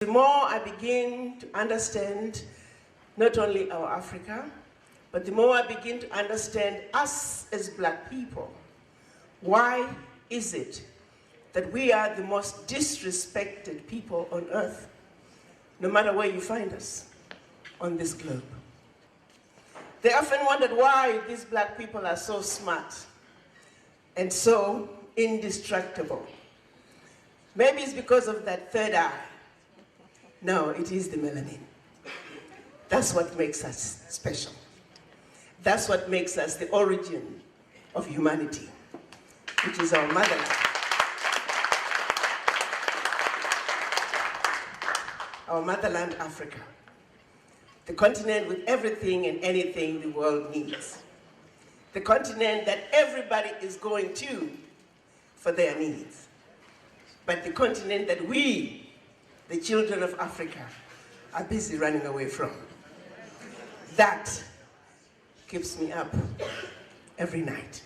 The more I begin to understand not only our Africa, but the more I begin to understand us as Black people, why is it that we are the most disrespected people on earth, no matter where you find us on this globe? They often wondered why these Black people are so smart and so indestructible. Maybe it's because of that third eye. No, it is the melanin. That's what makes us special. That's what makes us the origin of humanity, which is our motherland. Our motherland, Africa. The continent with everything and anything the world needs. The continent that everybody is going to for their needs. But the continent that we, the children of Africa, are busy running away from. That keeps me up every night.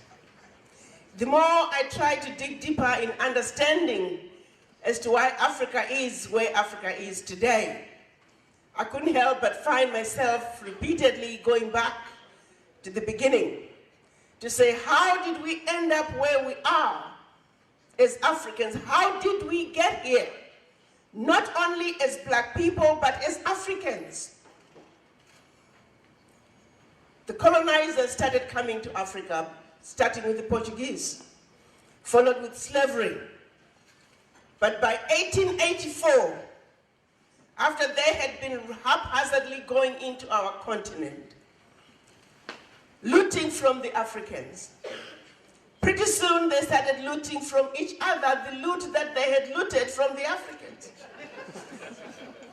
The more I try to dig deeper in understanding as to why Africa is where Africa is today, I couldn't help but find myself repeatedly going back to the beginning to say, how did we end up where we are as Africans? How did we get here? Not only as Black people, but as Africans. The colonizers started coming to Africa, starting with the Portuguese, followed with slavery. But by 1884, after they had been haphazardly going into our continent, looting from the Africans, pretty soon they started looting from each other the loot that they had looted from the Africans.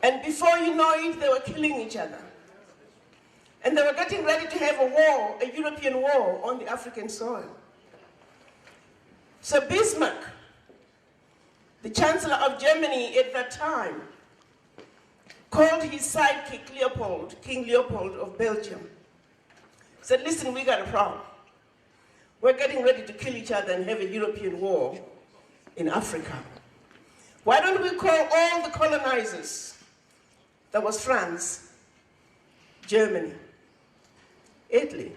And before you know it, they were killing each other. And they were getting ready to have a war, a European war on the African soil. So Bismarck, the Chancellor of Germany at that time, called his sidekick Leopold, King Leopold of Belgium, said, listen, we got a problem. We're getting ready to kill each other and have a European war in Africa. Why don't we call all the colonizers? That was France, Germany, Italy,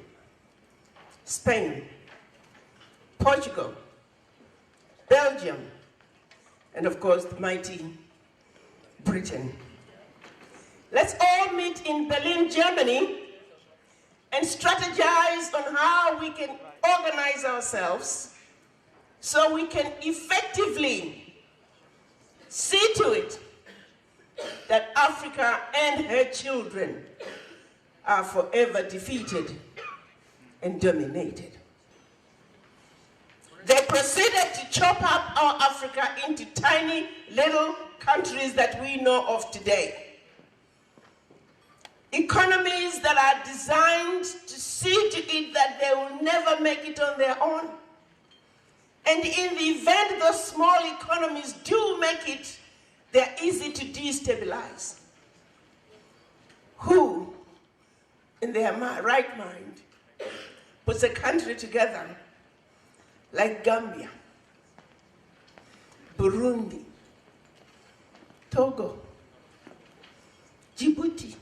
Spain, Portugal, Belgium, and of course the mighty Britain. Let's all meet in Berlin, Germany, and strategize on how we can organize ourselves so we can effectively see to it that Africa and her children are forever defeated and dominated. They proceeded to chop up our Africa into tiny little countries that we know of today. Economies that are designed to see to it that they will never make it on their own. And in the event those small economies do make it, they're easy to destabilize. Who, in their right mind, puts a country together like Gambia, Burundi, Togo, Djibouti,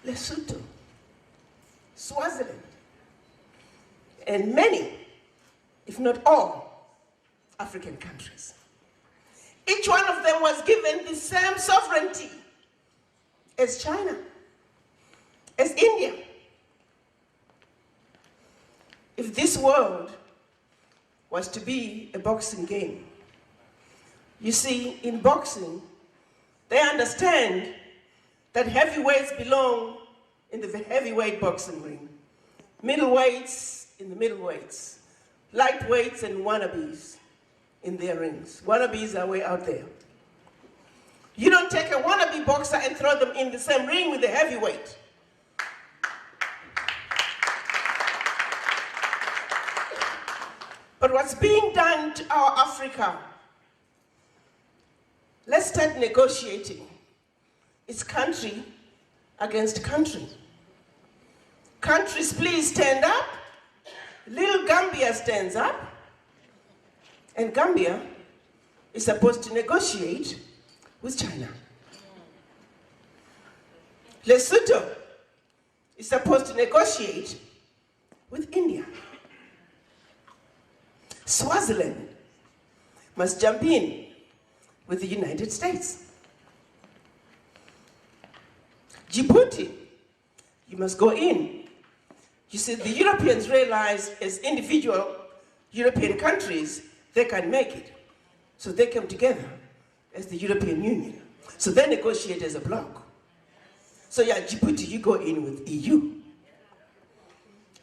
Lesotho, Swaziland, and many, if not all, African countries? Each one of them was given the same sovereignty as China, as India. If this world was to be a boxing game, you see, in boxing, they understand that heavyweights belong in the heavyweight boxing ring, middleweights in the middleweights, lightweights and wannabes in their rings. Wannabes are way out there. You don't take a wannabe boxer and throw them in the same ring with the heavyweight. But what's being done to our Africa? Let's start negotiating. It's country against country. Countries, please stand up. Little Gambia stands up. And Gambia is supposed to negotiate with China. Lesotho is supposed to negotiate with India. Swaziland must jump in with the United States. Djibouti, you must go in. You see, the Europeans realized as individual European countries, they can make it. So they came together as the European Union. So they negotiate as a bloc. So yeah, Djibouti, you go in with EU.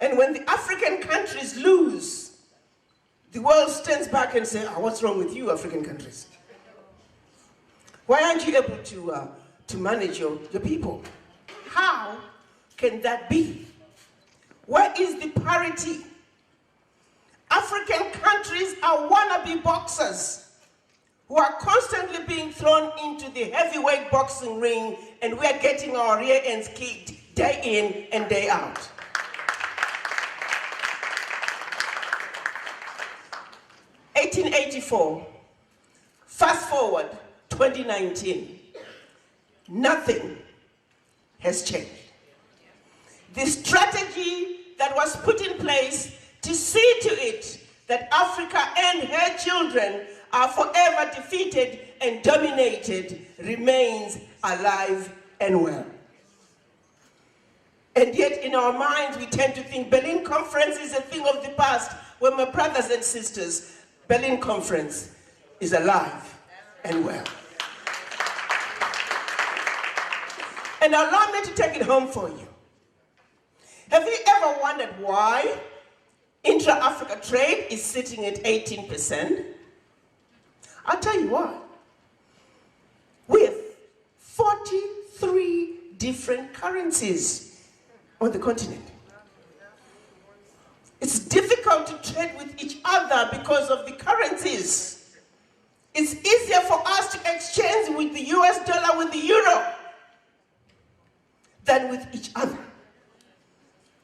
And when the African countries lose, the world stands back and says, what's wrong with you, African countries? Why aren't you able to manage your people? How can that be? Where is the parity? African countries are wannabe boxers who are constantly being thrown into the heavyweight boxing ring, and we are getting our rear ends kicked day in and day out. (1884), fast forward 2019, nothing has changed. The strategy that was put in place to see to it that Africa and her children are forever defeated and dominated remains alive and well. And yet in our minds we tend to think Berlin Conference is a thing of the past. Well, my brothers and sisters, Berlin Conference is alive and well. And allow me to take it home for you. Have you ever wondered why intra-Africa trade is sitting at 18%? I'll tell you why. We have 43 different currencies on the continent. It's difficult to trade with each other because of the currencies. It's easier for us to exchange with the US dollar, with the euro, than with each other.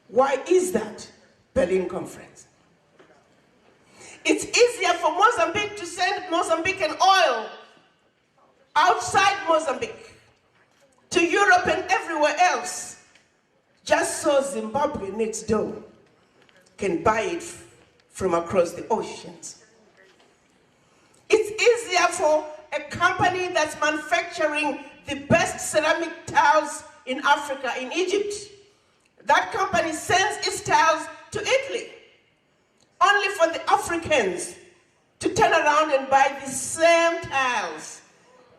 Why is that, Berlin Conference? It's easier for Mozambique to send Mozambican oil outside Mozambique to Europe and everywhere else, just so Zimbabwe next door can buy it from across the oceans. It's easier for a company that's manufacturing the best ceramic tiles in Africa, in Egypt. That company sends its tiles to Italy, only for the Africans to turn around and buy the same tiles,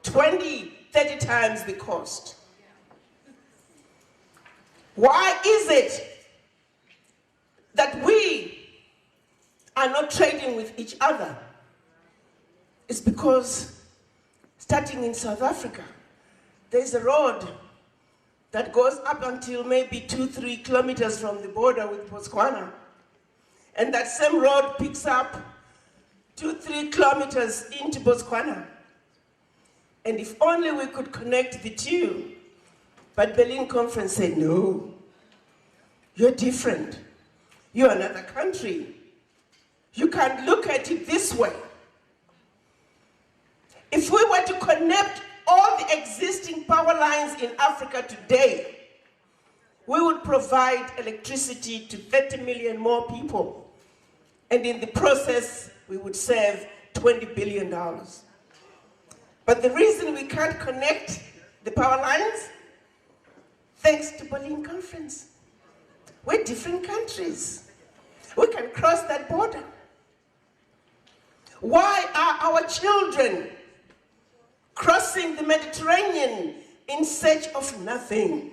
20, 30 times the cost. Why is it that we are not trading with each other? It's because, starting in South Africa, there's a road that goes up until maybe 2-3 kilometers from the border with Botswana. And that same road picks up 2-3 kilometers into Botswana. And if only we could connect the two. But Berlin Conference said, no, you're different. You're another country. You can't look at it this way. If we were to connect all the existing power lines in Africa today, we would provide electricity to 30 million more people. And in the process, we would save $20 billion. But the reason we can't connect the power lines, thanks to Berlin Conference. We're different countries. We can cross that border. Why are our children crossing the Mediterranean in search of nothing?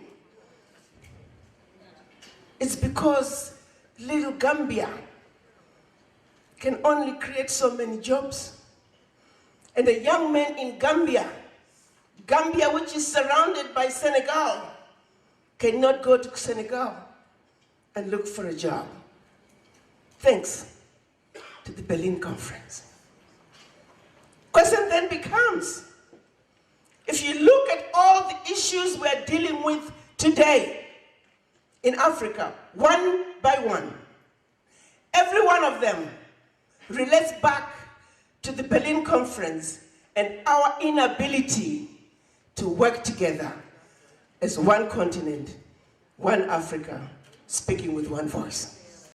It's because little Gambia can only create so many jobs. And a young man in Gambia, which is surrounded by Senegal, cannot go to Senegal and look for a job. Thanks to the Berlin Conference. Question then becomes, if you look at all the issues we're dealing with today in Africa, one by one, every one of them relates back to the Berlin Conference and our inability to work together as one continent, one Africa, speaking with one voice.